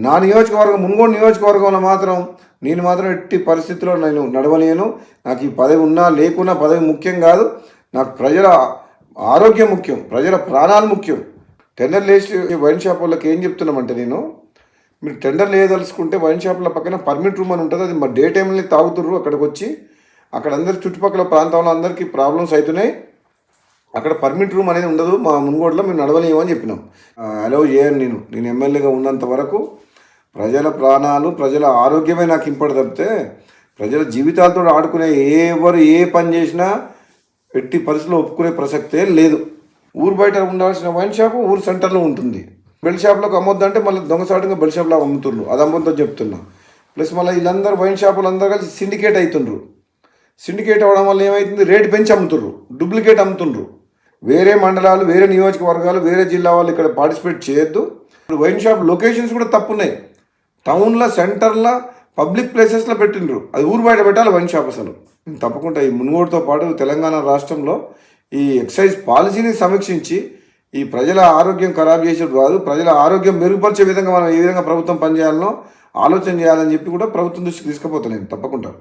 నా నియోజకవర్గం మున్గోడు నియోజకవర్గంలో మాత్రం నేను మాత్రం ఎట్టి పరిస్థితుల్లో నేను నడవలేను. నాకు ఈ పదవి ఉన్నా లేకున్నా పదవి ముఖ్యం కాదు. నాకు ప్రజల ఆరోగ్యం ముఖ్యం, ప్రజల ప్రాణాలు ముఖ్యం. టెండర్ లేచి వైన్ షాప్ వాళ్ళకి ఏం చెప్తున్నామంటే, మీరు టెండర్ లేదలుచుకుంటే వైన్ షాప్ల పక్కన పర్మిట్ రూమ్ అని ఉంటుంది. అది మా డే టైంలో తాగుతుర్రు. అక్కడికి వచ్చి అక్కడ అందరి చుట్టుపక్కల ప్రాంతంలో అందరికీ ప్రాబ్లమ్స్ అవుతున్నాయి. అక్కడ పర్మిట్ రూమ్ అనేది ఉండదు. మా మున్గోడులో మేము నడవలేము అని చెప్పినాం. అలౌ చేయను. నేను ఎమ్మెల్యేగా ఉన్నంత వరకు ప్రజల ప్రాణాలు, ప్రజల ఆరోగ్యమే నాకు ఇంపడి తప్పితే ప్రజల జీవితాలతో ఆడుకునే ఎవరు ఏ పని చేసినా ఎట్టి పరిస్థితుల్లో ఒప్పుకునే ప్రసక్తే లేదు. ఊరు బయట ఉండాల్సిన వైన్ షాపు ఊరు సెంటర్లో ఉంటుంది. బెల్ షాప్లోకి అమ్మొద్దంటే మళ్ళీ దొంగసాటుగా బెల్ షాప్లో అమ్ముతుండ్రు. అది అమ్మొద్దో చెప్తున్నా. ప్లస్ మళ్ళీ వీళ్ళందరూ వైన్ షాపులు అందరూ కలిసి సిండికేట్ అవుతుండ్రు. సిండికేట్ అవ్వడం వల్ల ఏమవుతుంది, రేటు పెంచి అమ్ముతుండ్రు, డూప్లికేట్ అమ్ముతుండ్రు. వేరే మండలాలు, వేరే నియోజకవర్గాలు, వేరే జిల్లా వాళ్ళు ఇక్కడ పార్టిసిపేట్ చేయొద్దు. ఇప్పుడు వైన్ షాప్ లొకేషన్స్ కూడా తప్పున్నాయి. టౌన్లో, సెంటర్లో, పబ్లిక్ ప్లేసెస్లో పెట్టిండ్రు. అది ఊరు బయట పెట్టాలి వైన్ షాప్. అసలు తప్పకుండా ఈ మున్గోడుతో పాటు తెలంగాణ రాష్ట్రంలో ఈ ఎక్సైజ్ పాలసీని సమీక్షించి ఈ ప్రజల ఆరోగ్యం ఖరాబ్ చేసేది కాదు, ప్రజల ఆరోగ్యం మెరుగుపరిచే విధంగా మనం ఏ విధంగా ప్రభుత్వం పనిచేయాలనో ఆలోచన చేయాలని చెప్పి కూడా ప్రభుత్వం దృష్టికి తీసుకుపోతాను నేను తప్పకుండా.